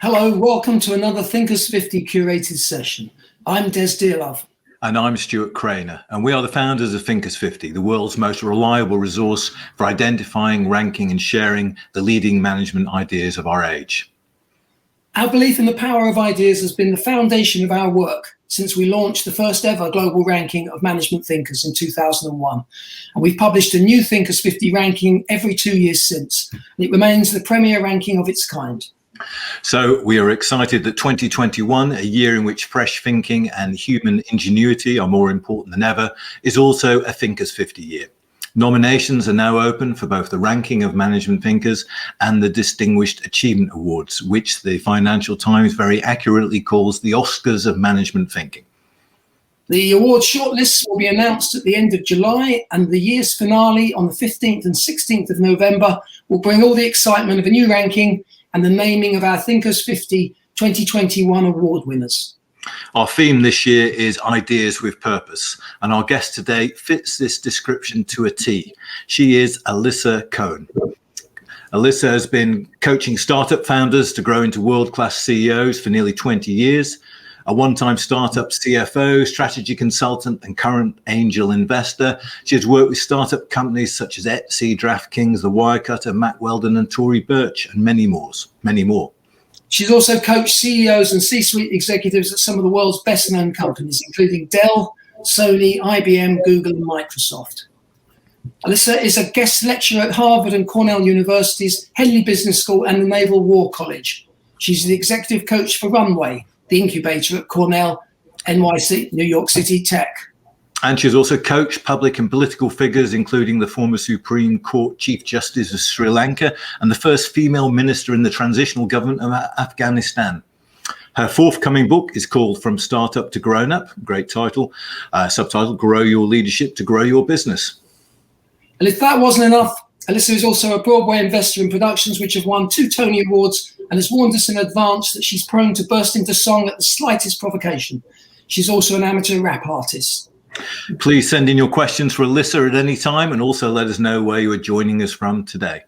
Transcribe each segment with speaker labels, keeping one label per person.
Speaker 1: Hello, welcome to another Thinkers50 curated session. I'm Des Dearlove.
Speaker 2: And I'm Stuart Craner, and we are the founders of Thinkers50, the world's most reliable resource for identifying, ranking, and sharing the leading management ideas of our age.
Speaker 1: Our belief in the power of ideas has been the foundation of our work since we launched the first ever global ranking of management thinkers in 2001. And we've published a new Thinkers50 ranking every 2 years since. And it remains the premier ranking of its kind.
Speaker 2: So we are excited that 2021, a year in which fresh thinking and human ingenuity are more important than ever, is also a Thinkers50 year. Nominations are now open for both the ranking of management thinkers and the Distinguished Achievement Awards, which the Financial Times very accurately calls the Oscars of management thinking.
Speaker 1: The awards shortlists will be announced at the end of July, and the year's finale on the 15th and 16th of November will bring all the excitement of a new ranking and the naming of our Thinkers50 2021 award winners.
Speaker 2: Our theme this year is Ideas with Purpose, and our guest today fits this description to a T. She is Alisa Cohn. Alisa has been coaching startup founders to grow into world-class CEOs for nearly 20 years. A one-time startup CFO, strategy consultant, and current angel investor. She has worked with startup companies such as Etsy, DraftKings, the Wirecutter, Mack Weldon, and Tory Burch, and many more.
Speaker 1: She's also coached CEOs and C-suite executives at some of the world's best-known companies, including Dell, Sony, IBM, Google, and Microsoft. Alisa is a guest lecturer at Harvard and Cornell Universities, Henley Business School, and the Naval War College. She's the executive coach for Runway, the incubator at Cornell, NYC, New York City Tech.
Speaker 2: And she's also coached public and political figures, including the former Supreme Court Chief Justice of Sri Lanka and the first female minister in the transitional government of Afghanistan. Her forthcoming book is called From Startup to Grown Up, great title, subtitle, Grow Your Leadership to Grow Your Business.
Speaker 1: And if that wasn't enough, Alisa is also a Broadway investor in productions which have won 2 Tony Awards and has warned us in advance that she's prone to burst into song at the slightest provocation. She's also an amateur rap artist.
Speaker 2: Please send in your questions for Alisa at any time, and also let us know where you are joining us from today.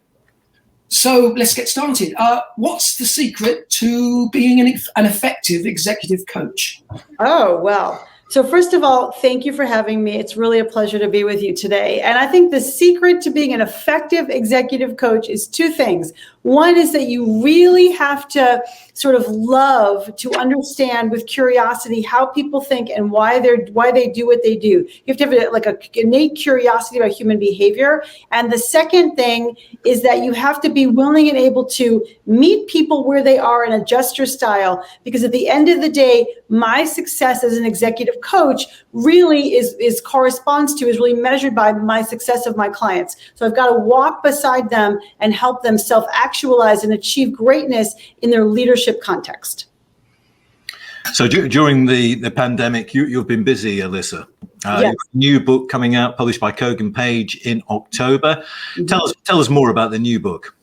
Speaker 1: So let's get started. What's the secret to being an effective executive coach?
Speaker 3: Oh, well. So first of all, thank you for having me. It's really a pleasure to be with you today. And I think the secret to being an effective executive coach is 2 things. One is that you really have to sort of love to understand with curiosity how people think and why they do what they do. You have to have an innate curiosity about human behavior. And the second thing is that you have to be willing and able to meet people where they are and adjust your style. Because at the end of the day, my success as an executive coach really is really measured by my success of my clients. So I've got to walk beside them and help them self-actualize and achieve greatness in their leadership context.
Speaker 2: So during the pandemic, you've been busy, Alisa.
Speaker 3: Yes.
Speaker 2: New book coming out, published by Kogan Page in October. Mm-hmm. Tell us more about the new book.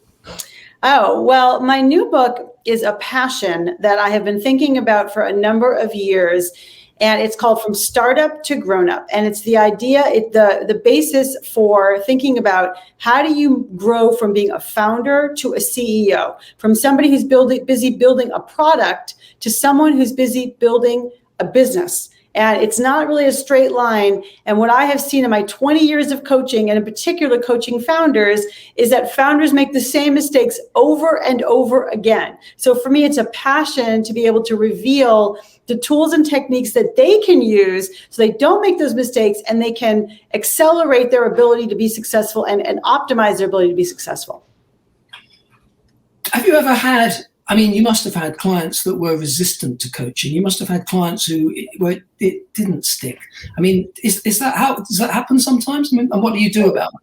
Speaker 3: Oh, well, my new book is a passion that I have been thinking about for a number of years. And it's called From Startup to Grown Up. And it's the idea, the basis for thinking about how do you grow from being a founder to a CEO, from somebody who's busy building a product to someone who's busy building a business. And it's not really a straight line. And what I have seen in my 20 years of coaching, and in particular coaching founders, is that founders make the same mistakes over and over again. So for me, it's a passion to be able to reveal the tools and techniques that they can use so they don't make those mistakes and they can accelerate their ability to be successful and optimize their ability to be successful.
Speaker 1: Have you ever had, you must have had clients that were resistant to coaching. You must have had clients where it didn't stick. Does that happen sometimes? And what do you do about it?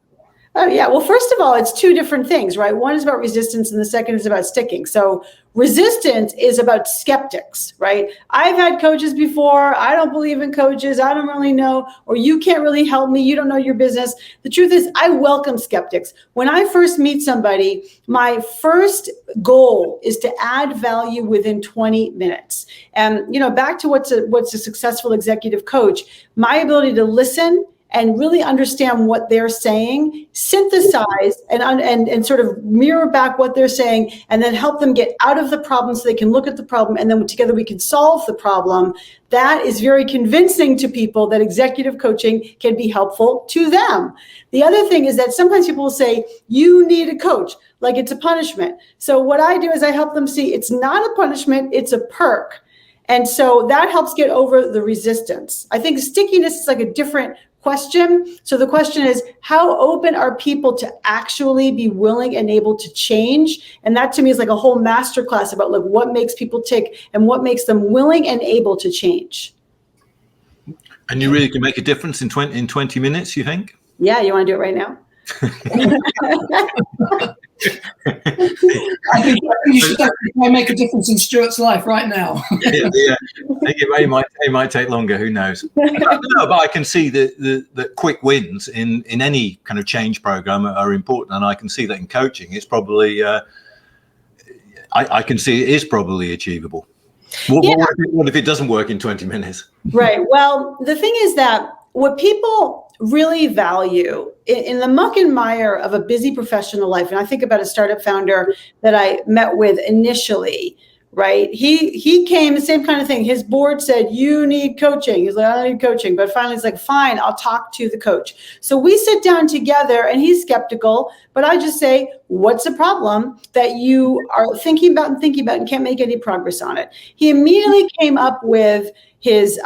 Speaker 3: Oh, yeah. Well, first of all, it's 2 different things, right? One is about resistance and the second is about sticking. So resistance is about skeptics, right? I've had coaches before. I don't believe in coaches. I don't really know, or you can't really help me. You don't know your business. The truth is I welcome skeptics. When I first meet somebody, my first goal is to add value within 20 minutes. And, back to what's a successful executive coach, my ability to listen and really understand what they're saying, synthesize and sort of mirror back what they're saying, and then help them get out of the problem so they can look at the problem, and then together we can solve the problem. That is very convincing to people that executive coaching can be helpful to them. The other thing is that sometimes people will say, you need a coach, like it's a punishment. So what I do is I help them see it's not a punishment, it's a perk. And so that helps get over the resistance. I think stickiness is like a different question. So the question is, how open are people to actually be willing and able to change? And that to me is like a whole masterclass about like what makes people tick and what makes them willing and able to change.
Speaker 2: And you really can make a difference in 20 minutes, you think?
Speaker 3: Yeah, you want to do it right now?
Speaker 1: I think you should definitely make a difference in Stuart's life right now.
Speaker 2: Yeah. I think it might take longer. Who knows? No, but I can see that quick wins in any kind of change program are important, and I can see that in coaching. It's probably I can see it is probably achievable. What if it doesn't work in 20 minutes?
Speaker 3: Right. Well, the thing is that what people really value in the muck and mire of a busy professional life, and I think about a startup founder that I met with initially, right? He came, the same kind of thing. His board said, you need coaching. He's like, I don't need coaching. But finally, he's like, fine, I'll talk to the coach. So we sit down together, and he's skeptical, but I just say, what's the problem that you are thinking about and can't make any progress on it? He immediately came up with his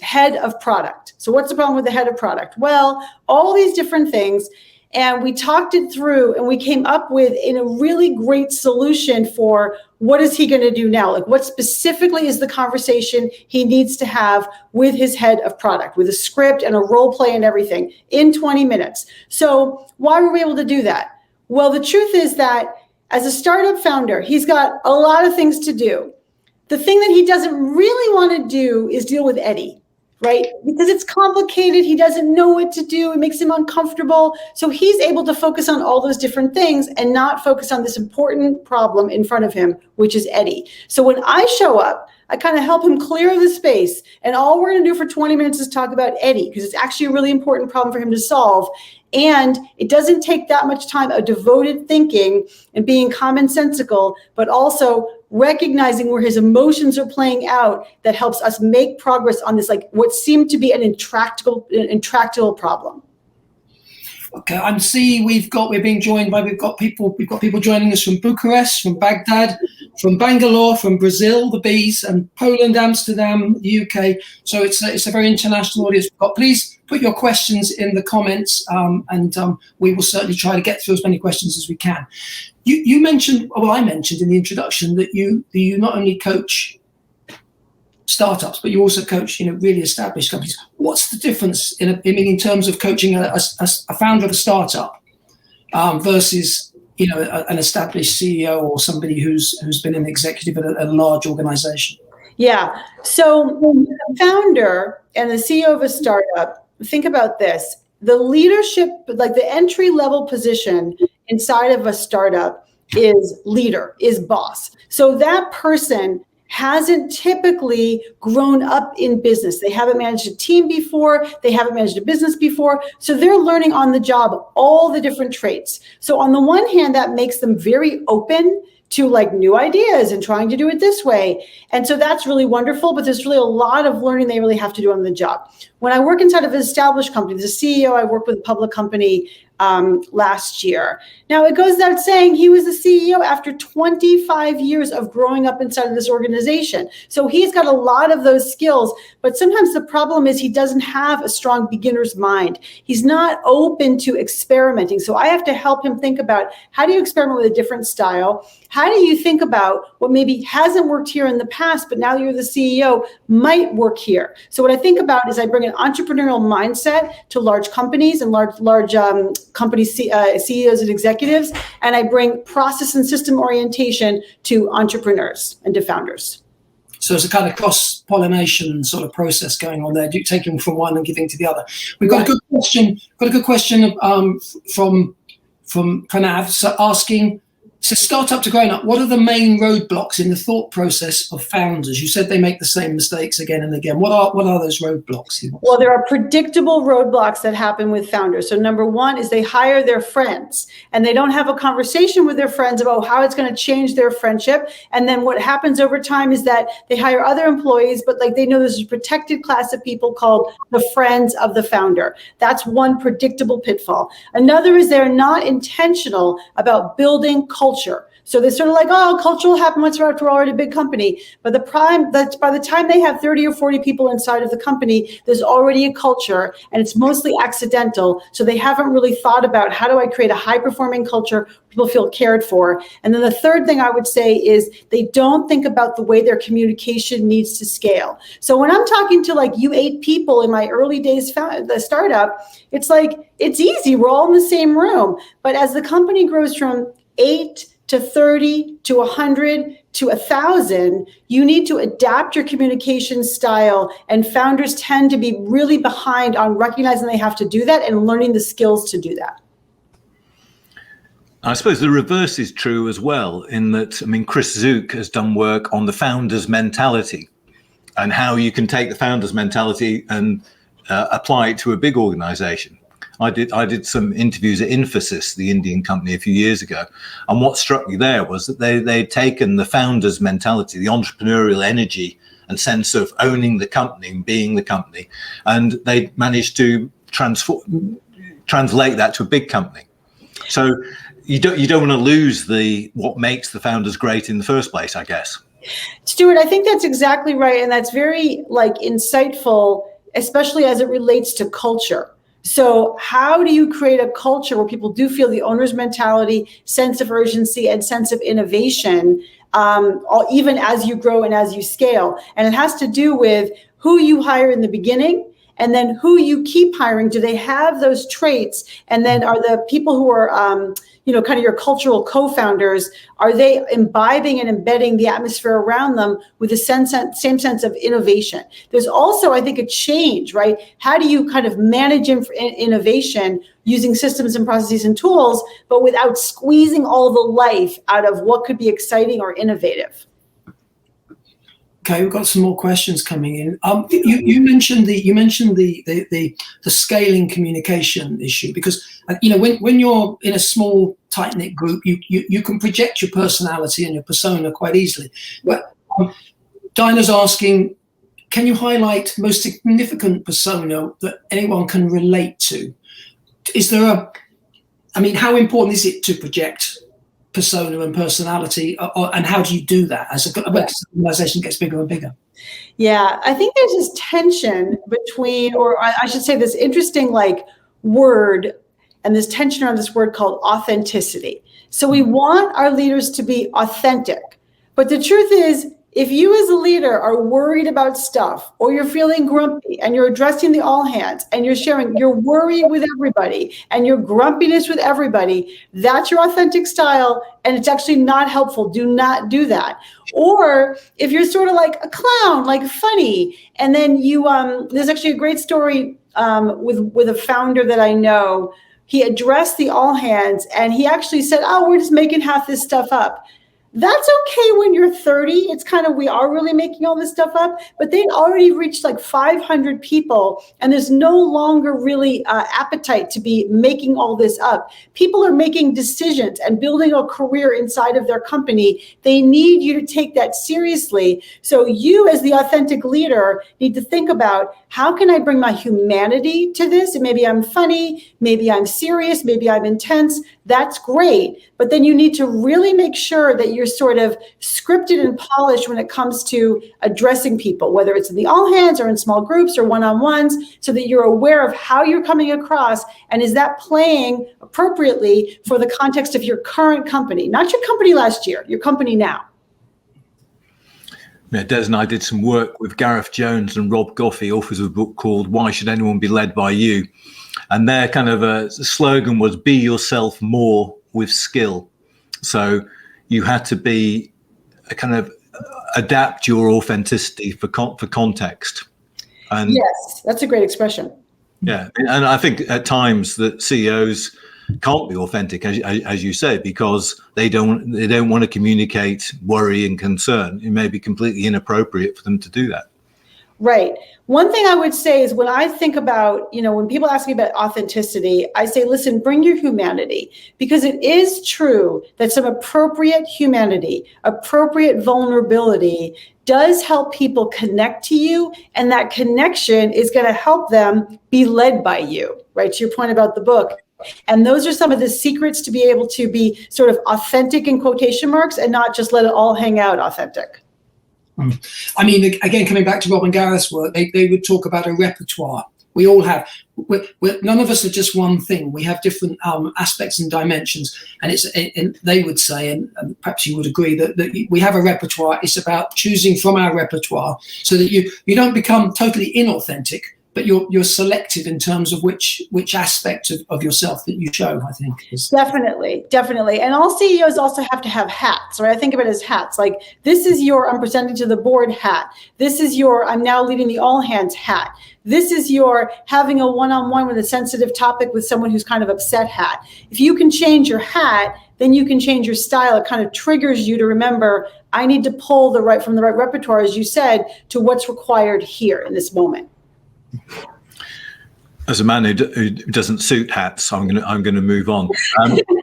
Speaker 3: head of product. So what's the problem with the head of product? Well, all these different things. And we talked it through, and we came up with a really great solution for what is he going to do now? Like, what specifically is the conversation he needs to have with his head of product, with a script and a role play and everything in 20 minutes. So why were we able to do that? Well, the truth is that as a startup founder, he's got a lot of things to do. The thing that he doesn't really want to do is deal with Eddie, right? Because it's complicated. He doesn't know what to do. It makes him uncomfortable. So he's able to focus on all those different things and not focus on this important problem in front of him, which is Eddie. So when I show up, I kind of help him clear the space. And all we're going to do for 20 minutes is talk about Eddie, because it's actually a really important problem for him to solve. And it doesn't take that much time of devoted thinking and being commonsensical, but also recognizing where his emotions are playing out that helps us make progress on this, like what seemed to be an intractable problem.
Speaker 1: Okay, I'm seeing we've got people joining us from Bucharest, from Baghdad, from Bangalore, from Brazil, the bees, and Poland, Amsterdam, the UK. So it's a very international audience. But please put your questions in the comments, and we will certainly try to get through as many questions as we can. You mentioned, well, I mentioned in the introduction that you not only coach startups, but you also coach, really established companies. What's the difference in terms of coaching a founder of a startup versus, an established CEO or somebody who's been an executive at a large organization?
Speaker 3: Yeah. So the founder and the CEO of a startup, think about this. The leadership, like the entry level position inside of a startup is leader, is boss. So that person hasn't typically grown up in business. They haven't managed a team before. They haven't managed a business before. So they're learning on the job all the different traits. So on the one hand, that makes them very open to like new ideas and trying to do it this way. And so that's really wonderful, but there's really a lot of learning they really have to do on the job. When I work inside of an established company, the CEO, I worked with a public company last year. Now, it goes without saying he was the CEO after 25 years of growing up inside of this organization. So he's got a lot of those skills, but sometimes the problem is he doesn't have a strong beginner's mind. He's not open to experimenting. So I have to help him think about, how do you experiment with a different style? How do you think about what maybe hasn't worked here in the past, but now you're the CEO, might work here? So what I think about is I bring an entrepreneurial mindset to large companies and large company CEOs and executives, and I bring process and system orientation to entrepreneurs and to founders.
Speaker 1: So it's a kind of cross-pollination sort of process going on there, taking from one and giving to the other. We've got a good question. From Pranav, so asking, So startup to grown up, what are the main roadblocks in the thought process of founders? You said they make the same mistakes again and again. What are those roadblocks?
Speaker 3: Well, there are predictable roadblocks that happen with founders. So number one is they hire their friends and they don't have a conversation with their friends about how it's going to change their friendship. And then what happens over time is that they hire other employees, but like they know there's a protected class of people called the friends of the founder. That's one predictable pitfall. Another is they're not intentional about building culture. So they're sort of like, oh, culture will happen once we're already a big company. But by the time they have 30 or 40 people inside of the company, there's already a culture and it's mostly accidental. So they haven't really thought about how do I create a high performing culture people feel cared for. And then the third thing I would say is they don't think about the way their communication needs to scale. So when I'm talking to like you 8 people in my early days, the startup, it's like, it's easy. We're all in the same room. But as the company grows from 8 to 30 to 100 to 1,000, you need to adapt your communication style. And founders tend to be really behind on recognizing they have to do that and learning the skills to do that.
Speaker 2: I suppose the reverse is true as well, in that, I mean, Chris Zook has done work on the founder's mentality and how you can take the founder's mentality and apply it to a big organization. I did some interviews at Infosys, the Indian company, a few years ago. And what struck me there was that they'd taken the founder's mentality, the entrepreneurial energy and sense of owning the company and being the company, and they managed to translate that to a big company. So you don't want to lose what makes the founders great in the first place, I guess.
Speaker 3: Stuart, I think that's exactly right. And that's very insightful, especially as it relates to culture. So how do you create a culture where people do feel the owner's mentality, sense of urgency, and sense of innovation, even as you grow and as you scale? And it has to do with who you hire in the beginning and then who you keep hiring. Do they have those traits? And then are the people who are, kind of your cultural co-founders, are they imbibing and embedding the atmosphere around them with the same sense of innovation? There's also, I think, a change, right? How do you kind of manage innovation using systems and processes and tools, but without squeezing all the life out of what could be exciting or innovative?
Speaker 1: Okay, we've got some more questions coming in. You mentioned the scaling communication issue, because when you're in a small tight knit group, you can project your personality and your persona quite easily. But Dinah's asking, can you highlight most significant persona that anyone can relate to? Is there how important is it to project persona and personality, and how do you do that as an organization gets bigger and bigger?
Speaker 3: Yeah, I think there's this tension between, or I should say this interesting word, and this tension around this word called authenticity. So we want our leaders to be authentic, but the truth is, if you as a leader are worried about stuff, or you're feeling grumpy and you're addressing the all hands and you're sharing your worry with everybody and your grumpiness with everybody, that's your authentic style. And it's actually not helpful. Do not do that. Or if you're sort of like a clown, like funny, and then you, there's actually a great story with a founder that I know. He addressed the all hands and he actually said, oh, we're just making half this stuff up. That's okay when you're 30. It's kind of, we are really making all this stuff up, but they'd already reached 500 people and there's no longer really appetite to be making all this up. People are making decisions and building a career inside of their company. They need you to take that seriously. So you as the authentic leader need to think about, how can I bring my humanity to this? And maybe I'm funny, maybe I'm serious, maybe I'm intense. That's great. But then you need to really make sure that you're sort of scripted and polished when it comes to addressing people, whether it's in the all hands or in small groups or one-on-ones, so that you're aware of how you're coming across. And is that playing appropriately for the context of your current company, not your company last year, your company now?
Speaker 2: Yeah, Des and I did some work with Gareth Jones and Rob Goffey, authors of a book called Why Should Anyone Be Led By You? And their kind of a slogan was, be yourself more with skill. So you had to be a kind of adapt your authenticity for context. And
Speaker 3: yes, that's a great expression.
Speaker 2: Yeah, and I think at times that CEOs can't be authentic, as you say, because they don't want to communicate worry and concern. It may be completely inappropriate for them to do that.
Speaker 3: Right. One thing I would say is when I think about, when people ask me about authenticity, I say, listen, bring your humanity, because it is true that some appropriate humanity, appropriate vulnerability does help people connect to you. And that connection is going to help them be led by you, right? To your point about the book. And those are some of the secrets to be able to be sort of authentic in quotation marks and not just let it all hang out authentic.
Speaker 1: I mean, again, coming back to Robin Gareth's work, they would talk about a repertoire. We all have, none of us are just one thing. We have different aspects and dimensions. And they would say, and perhaps you would agree, that we have a repertoire. It's about choosing from our repertoire so that you don't become totally inauthentic, but you're selective in terms of which aspect of yourself that you show, I think.
Speaker 3: Definitely. And all CEOs also have to have hats, right? I think of it as hats. Like, this is your I'm presenting to the board hat. This is your I'm now leading the all hands hat. This is your having a one-on-one with a sensitive topic with someone who's kind of upset hat. If you can change your hat, then you can change your style. It kind of triggers you to remember, I need to pull from the right repertoire, as you said, to what's required here in this moment.
Speaker 2: As a man who doesn't suit hats, I'm going to move on.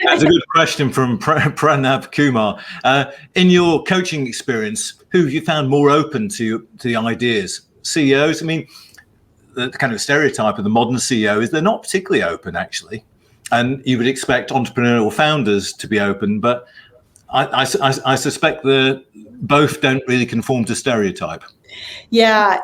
Speaker 2: That's a good question from Pranav Kumar. In your coaching experience, who have you found more open to the ideas? CEOs? I mean, the kind of stereotype of the modern CEO is they're not particularly open, actually. And you would expect entrepreneurial founders to be open, but I suspect that both don't really conform to stereotype.
Speaker 3: Yeah.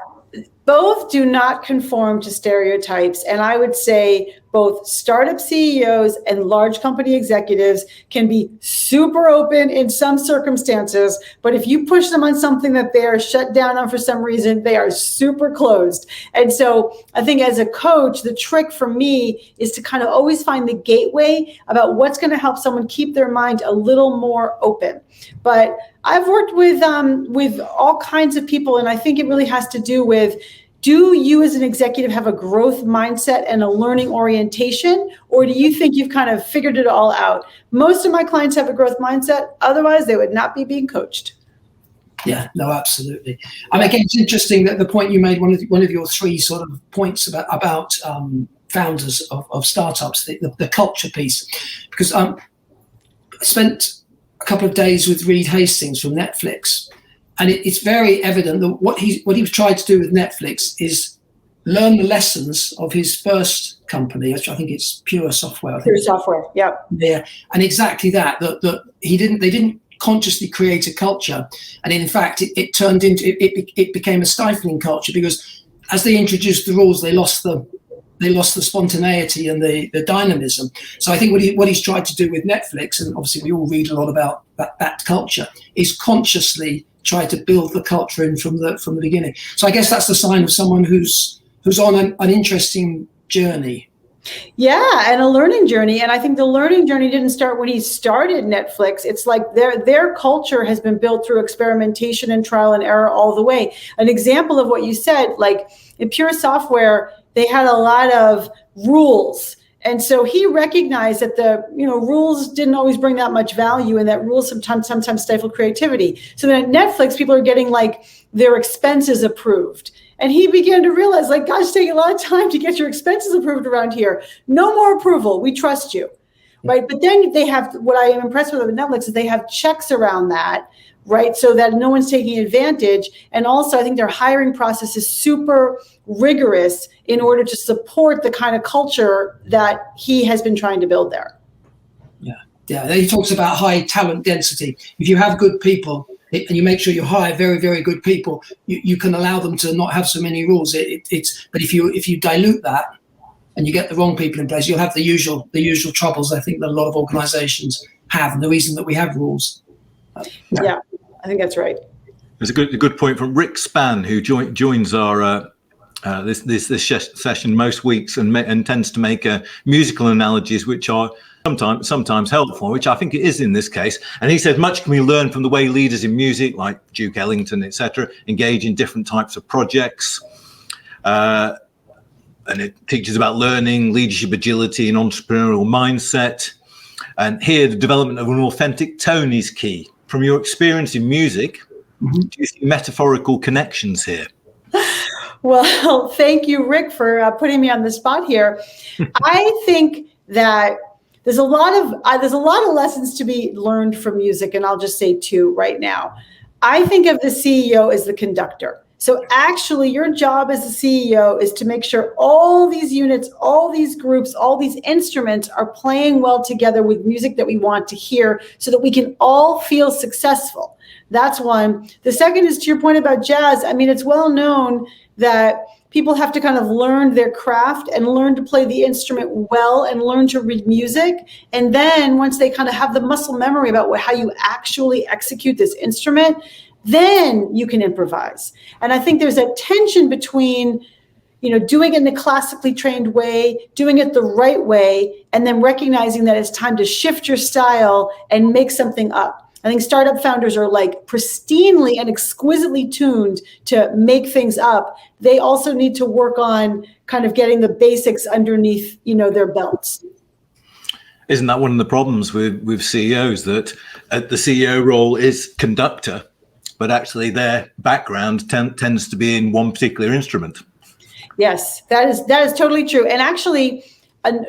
Speaker 3: Both do not conform to stereotypes. And I would say both startup CEOs and large company executives can be super open in some circumstances, but if you push them on something that they are shut down on for some reason, they are super closed. And so I think as a coach, the trick for me is to kind of always find the gateway about what's going to help someone keep their mind a little more open. But I've worked with all kinds of people, and I think it really has to do with, do you as an executive have a growth mindset and a learning orientation, or do you think you've kind of figured it all out? Most of my clients have a growth mindset. Otherwise, they would not be being coached.
Speaker 1: Yeah, no, absolutely. I mean, again, it's interesting that the point you made, one of your three sort of points about founders of startups, the culture piece, because I spent a couple of days with Reed Hastings from Netflix. And it's very evident that what he tried to do with Netflix is learn the lessons of his first company, which I think it's Pure Software.
Speaker 3: Pure Software, yeah.
Speaker 1: Yeah, and exactly that they didn't consciously create a culture, and in fact, it turned into it became a stifling culture, because as they introduced the rules, they lost the spontaneity and the dynamism. So I think what he's tried to do with Netflix, and obviously we all read a lot about that culture, is consciously try to build the culture in from the beginning. So I guess that's the sign of someone who's on an interesting journey.
Speaker 3: Yeah, and a learning journey. And I think the learning journey didn't start when he started Netflix. It's like their culture has been built through experimentation and trial and error all the way. An example of what you said, like in Pure Software, they had a lot of rules. And so he recognized that the rules didn't always bring that much value, and that rules sometimes stifle creativity. So then at Netflix, people are getting like their expenses approved. And he began to realize, like, gosh, it's taking a lot of time to get your expenses approved around here. No more approval. We trust you. Right. But then they have, what I am impressed with Netflix is they have checks around that, right? So that no one's taking advantage. And also, I think their hiring process is super rigorous in order to support the kind of culture that he has been trying to build there.
Speaker 1: Yeah. He talks about high talent density. If you have good people and you make sure you hire very, very good people, you can allow them to not have so many rules. But if you dilute that and you get the wrong people in place, you'll have the usual troubles I think that a lot of organizations have, and the reason that we have rules.
Speaker 3: Yeah, I think that's right.
Speaker 2: There's a good point from Rick Spann, who joins our this session most weeks and tends to make musical analogies, which are sometimes helpful, which I think it is in this case. And he said, much can we learn from the way leaders in music, like Duke Ellington, etc., engage in different types of projects. and it teaches about learning, leadership agility, and entrepreneurial mindset. And here, the development of an authentic tone is key. From your experience in music, do you see metaphorical connections here?
Speaker 3: Well, thank you, Rick, for putting me on the spot here. I think that there's a lot of lessons to be learned from music, and I'll just say two right now. I think of the CEO as the conductor. So actually, your job as the CEO is to make sure all these units, all these groups, all these instruments are playing well together with music that we want to hear so that we can all feel successful. That's one. The second is to your point about jazz. I mean, it's well known that people have to kind of learn their craft and learn to play the instrument well and learn to read music. And then once they kind of have the muscle memory about how you actually execute this instrument, then you can improvise. And I think there's a tension between, doing it in the classically trained way, doing it the right way, and then recognizing that it's time to shift your style and make something up. I think startup founders are like pristinely and exquisitely tuned to make things up. They also need to work on kind of getting the basics underneath, their belts.
Speaker 2: Isn't that one of the problems with CEOs, that the CEO role is conductor, but actually their background tends to be in one particular instrument? Yes,
Speaker 3: that is totally true. And actually,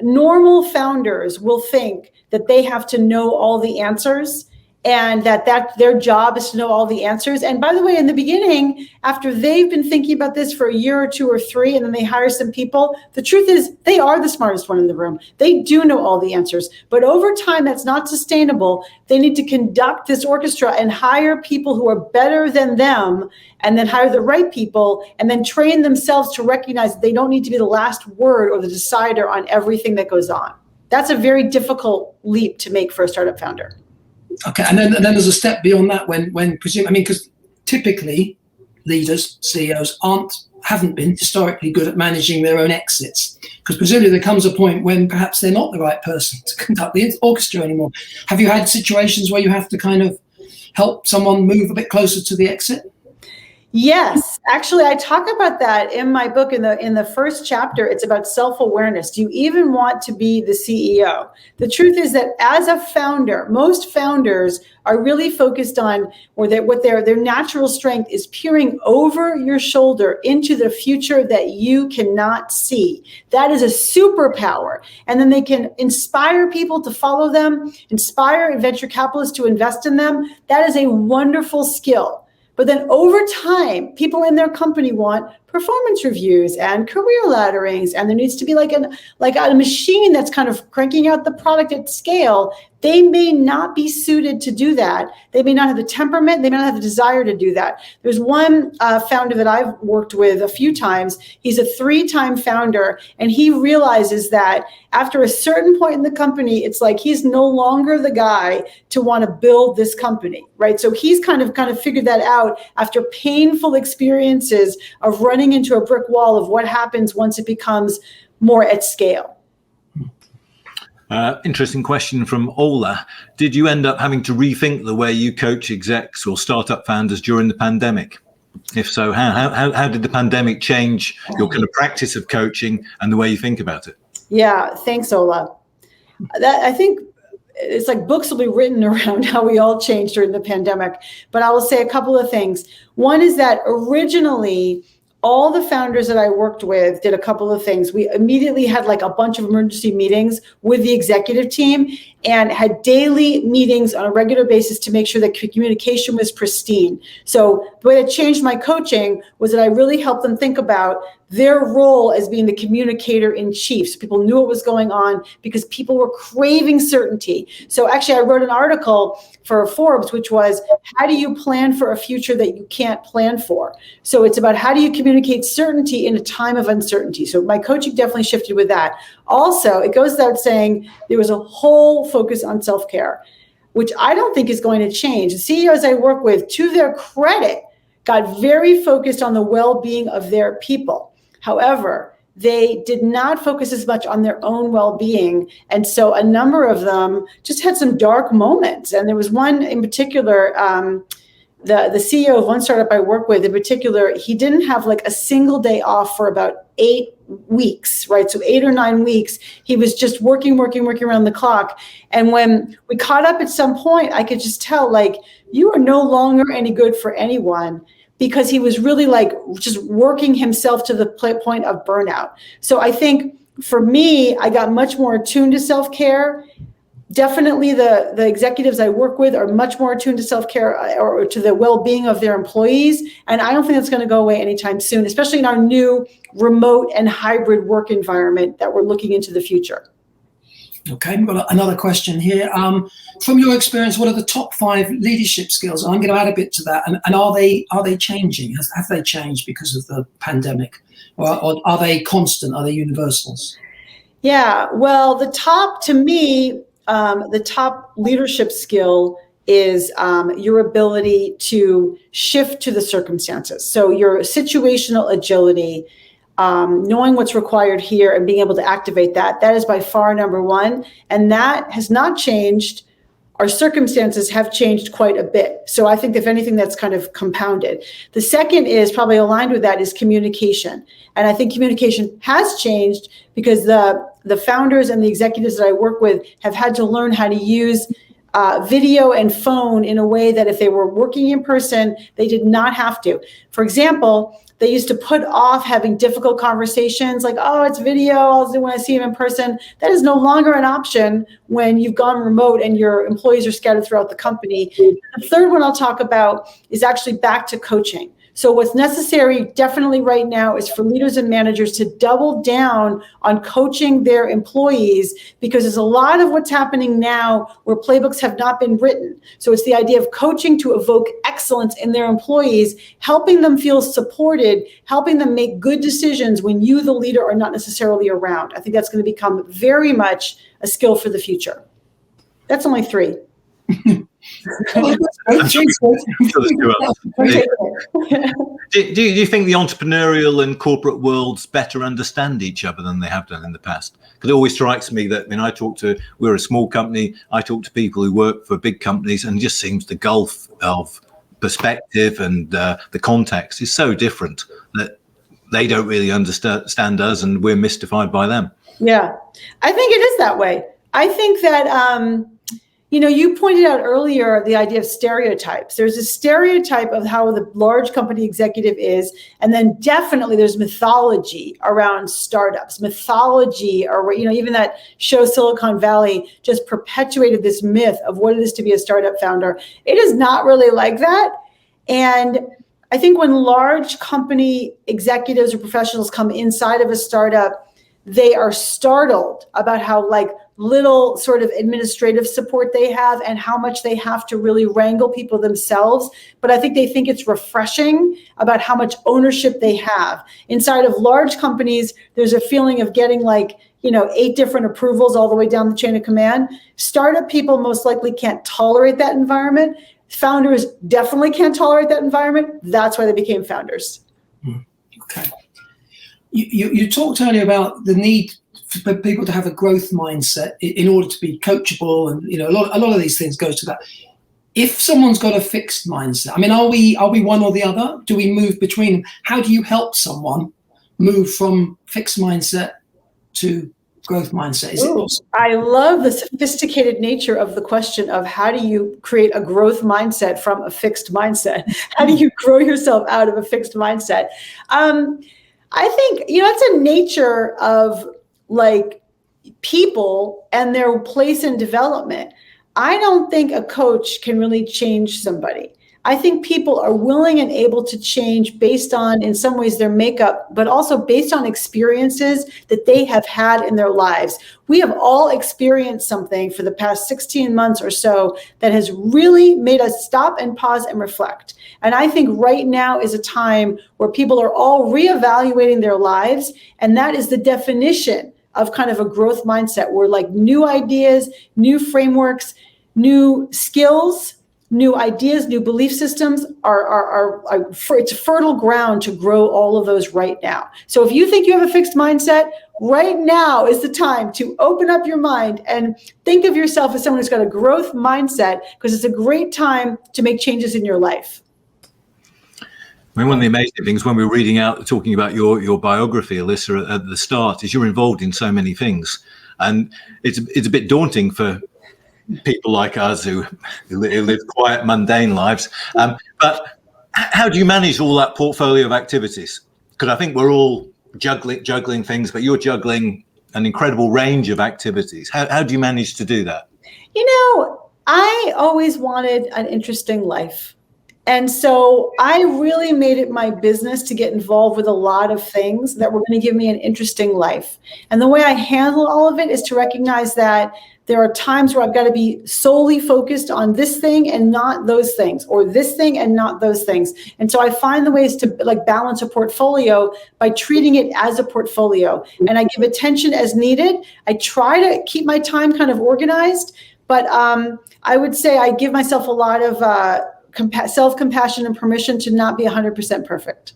Speaker 3: normal founders will think that they have to know all the answers, and that their job is to know all the answers. And by the way, in the beginning, after they've been thinking about this for a year or two or three, and then they hire some people, the truth is they are the smartest one in the room. They do know all the answers. But over time, that's not sustainable. They need to conduct this orchestra and hire people who are better than them, and then hire the right people, and then train themselves to recognize that they don't need to be the last word or the decider on everything that goes on. That's a very difficult leap to make for a startup founder.
Speaker 1: Okay, and then there's a step beyond that because typically leaders, CEOs haven't been historically good at managing their own exits, because presumably there comes a point when perhaps they're not the right person to conduct the orchestra anymore. Have you had situations where you have to kind of help someone move a bit closer to the exit?
Speaker 3: Yes, actually, I talk about that in my book. In the first chapter, it's about self-awareness. Do you even want to be the CEO? The truth is that as a founder, most founders are really focused on what their natural strength is, peering over your shoulder into the future that you cannot see. That is a superpower. And then they can inspire people to follow them, inspire venture capitalists to invest in them. That is a wonderful skill. But then over time, people in their company want performance reviews and career ladderings, and there needs to be like a machine that's kind of cranking out the product at scale. They may not be suited to do that. They may not have the temperament. They may not have the desire to do that. There's one founder that I've worked with a few times. He's a 3-time founder, and he realizes that after a certain point in the company, it's like he's no longer the guy to want to build this company, right? So he's kind of figured that out after painful experiences of running into a brick wall of what happens once it becomes more at scale.
Speaker 2: Interesting question from Ola. Did you end up having to rethink the way you coach execs or startup founders during the pandemic? If so, how did the pandemic change your kind of practice of coaching and the way you think about it?
Speaker 3: Yeah, thanks, Ola. I think it's like books will be written around how we all changed during the pandemic. But I will say a couple of things. One is that originally, all the founders that I worked with did a couple of things. We immediately had like a bunch of emergency meetings with the executive team and had daily meetings on a regular basis to make sure that communication was pristine. So the way that changed my coaching was that I really helped them think about their role as being the communicator in chief. So people knew what was going on because people were craving certainty. So actually I wrote an article for Forbes, which was, how do you plan for a future that you can't plan for? So it's about how do you communicate certainty in a time of uncertainty. So my coaching definitely shifted with that. Also, it goes without saying, there was a whole focus on self-care, which I don't think is going to change. The CEOs I work with, to their credit, got very focused on the well-being of their people. However, they did not focus as much on their own well-being. And so a number of them just had some dark moments. And there was one in particular, the CEO of one startup I work with in particular, he didn't have like a single day off for about 8 weeks, right? So 8 or 9 weeks, he was just working around the clock. And when we caught up at some point, I could just tell, like, you are no longer any good for anyone, because he was really like just working himself to the point of burnout. So I think for me, I got much more attuned to self-care. Definitely the executives I work with are much more attuned to self-care or to the well-being of their employees. And I don't think that's going to go away anytime soon, especially in our new remote and hybrid work environment that we're looking into the future.
Speaker 1: Okay, we've got another question here. From your experience, what are the top 5 leadership skills? I'm going to add a bit to that. And are they changing? Have they changed because of the pandemic? Or are they constant? Are they universals?
Speaker 3: Yeah, well, the top leadership skill is your ability to shift to the circumstances. So your situational agility, knowing what's required here and being able to activate that is by far number one. And that has not changed. Our circumstances have changed quite a bit. So I think if anything, that's kind of compounded. The second is probably aligned with that is communication. And I think communication has changed because the founders and the executives that I work with have had to learn how to use video and phone in a way that if they were working in person, they did not have to. For example, they used to put off having difficult conversations like, oh, it's video, I'll do when I see him in person. That is no longer an option when you've gone remote and your employees are scattered throughout the company. The third one I'll talk about is actually back to coaching. So what's necessary definitely right now is for leaders and managers to double down on coaching their employees, because there's a lot of what's happening now where playbooks have not been written. So it's the idea of coaching to evoke excellence in their employees, helping them feel supported, helping them make good decisions when you, the leader, are not necessarily around. I think that's going to become very much a skill for the future. That's only 3.
Speaker 2: Do you think the entrepreneurial and corporate worlds better understand each other than they have done in the past? Because it always strikes me that when we're a small company, I talk to people who work for big companies, and it just seems the gulf of perspective and the context is so different that they don't really understand us and we're mystified by them. Yeah,
Speaker 3: I think it is that way. I think that, you pointed out earlier the idea of stereotypes. There's a stereotype of how the large company executive is, and then definitely there's mythology around startups. Mythology, or even that show Silicon Valley just perpetuated this myth of what it is to be a startup founder. It is not really like that. And I think when large company executives or professionals come inside of a startup, they are startled about how little sort of administrative support they have and how much they have to really wrangle people themselves. But I think they think it's refreshing about how much ownership they have. Inside of large companies, there's a feeling of getting 8 different approvals all the way down the chain of command. Startup people most likely can't tolerate that environment. Founders definitely can't tolerate that environment. That's why they became founders.
Speaker 1: Okay. You talked earlier about the need for people to have a growth mindset in order to be coachable, and a lot of these things goes to that. If someone's got a fixed mindset, are we one or the other? Do we move between them? How do you help someone move from fixed mindset to growth mindset? Is it possible?
Speaker 3: I love the sophisticated nature of the question of how do you create a growth mindset from a fixed mindset? How do you grow yourself out of a fixed mindset? I think, it's a nature of people and their place in development. I don't think a coach can really change somebody. I think people are willing and able to change based on, in some ways, their makeup, but also based on experiences that they have had in their lives. We have all experienced something for the past 16 months or so that has really made us stop and pause and reflect. And I think right now is a time where people are all reevaluating their lives. And that is the definition of kind of a growth mindset, where new ideas, new frameworks, new skills, new ideas, new belief systems it's fertile ground to grow all of those right now. So if you think you have a fixed mindset, right now is the time to open up your mind and think of yourself as someone who's got a growth mindset, because it's a great time to make changes in your life.
Speaker 2: I mean, one of the amazing things when we were talking about your biography, Alisa, at the start, is you're involved in so many things. And it's a bit daunting for people like us who live quiet, mundane lives. But how do you manage all that portfolio of activities? Because I think we're all juggling things, but you're juggling an incredible range of activities. How do you manage to do that?
Speaker 3: I always wanted an interesting life. And so I really made it my business to get involved with a lot of things that were going to give me an interesting life. And the way I handle all of it is to recognize that there are times where I've got to be solely focused on this thing and not those things, or this thing and not those things. And so I find the ways to balance a portfolio by treating it as a portfolio. And I give attention as needed. I try to keep my time kind of organized, but I would say I give myself a lot of self-compassion and permission to not be 100% perfect.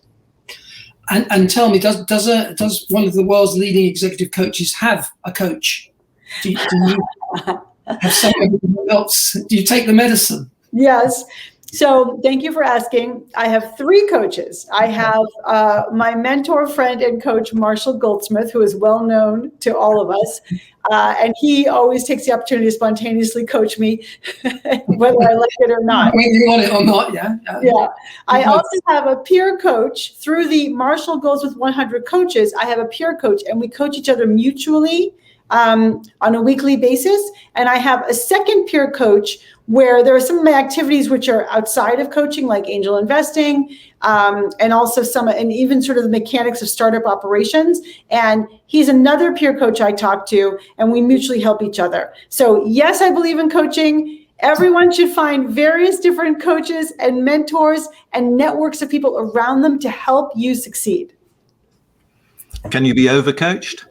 Speaker 1: And tell me, does one of the world's leading executive coaches have a coach? Do you have someone else? Do you take the medicine?
Speaker 3: Yes. So thank you for asking. I have 3 coaches. I have my mentor, friend, and coach, Marshall Goldsmith, who is well known to all of us. And he always takes the opportunity to spontaneously coach me, whether I like it or not.
Speaker 1: Whether you want it or not, yeah.
Speaker 3: Yeah. I also have a peer coach through the Marshall Goldsmith 100 coaches. I have a peer coach, and we coach each other mutually on a weekly basis. And I have a second peer coach where there are some of my activities which are outside of coaching, like angel investing, and also and even sort of the mechanics of startup operations. And he's another peer coach I talk to, and we mutually help each other. So yes, I believe in coaching. Everyone should find various different coaches and mentors and networks of people around them to help you succeed.
Speaker 2: Can you be overcoached?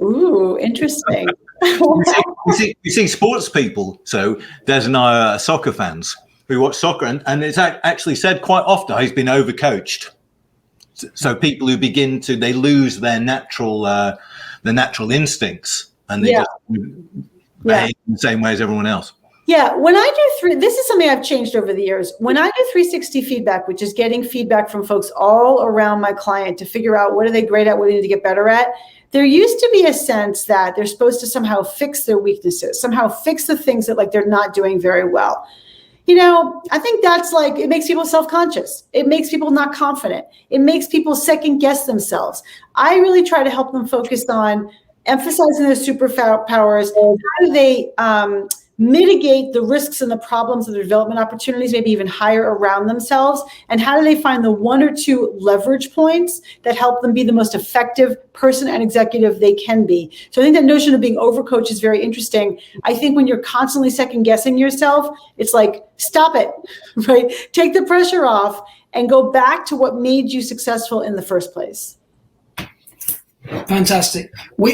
Speaker 3: Ooh, interesting.
Speaker 2: you see sports people. So there's now soccer fans who watch soccer, and it's actually said quite often he's been overcoached. So people who they lose their natural instincts, and they just behave in the same way as everyone else.
Speaker 3: Yeah, when I do this is something I've changed over the years. When I do 360 feedback, which is getting feedback from folks all around my client to figure out what are they great at, what do they need to get better at, there used to be a sense that they're supposed to somehow fix their weaknesses, somehow fix the things that they're not doing very well. I think that's it makes people self-conscious. It makes people not confident. It makes people second guess themselves. I really try to help them focus on emphasizing their superpowers. How do they mitigate the risks and the problems of their development opportunities, maybe even hire around themselves? And how do they find the 1 or 2 leverage points that help them be the most effective person and executive they can be? So I think that notion of being overcoached is very interesting. I think when you're constantly second guessing yourself, it's stop it, right? Take the pressure off and go back to what made you successful in the first place.
Speaker 1: Fantastic.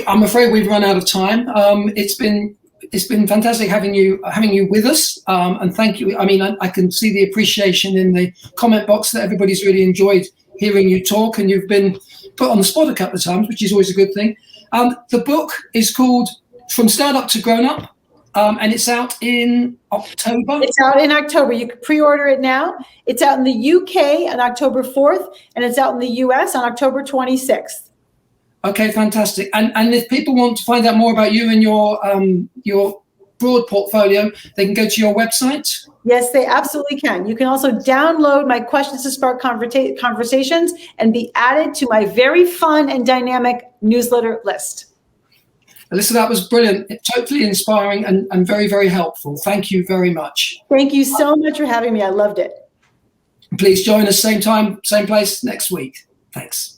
Speaker 1: I'm afraid we've run out of time. It's been fantastic having you with us, and thank you. I mean, I can see the appreciation in the comment box that everybody's really enjoyed hearing you talk, and you've been put on the spot a couple of times, which is always a good thing. The book is called From Startup to Grown Up, and it's out in October.
Speaker 3: It's out in October. You can pre-order it now. It's out in the UK on October 4th, and it's out in the US on October 26th.
Speaker 1: Okay, fantastic. And if people want to find out more about you and your broad portfolio, they can go to your website?
Speaker 3: Yes, they absolutely can. You can also download my Questions to Spark Conversations and be added to my very fun and dynamic newsletter list.
Speaker 1: Alisa, that was brilliant. Totally inspiring and very, very helpful. Thank you very much.
Speaker 3: Thank you so much for having me. I loved it.
Speaker 1: Please join us same time, same place next week. Thanks.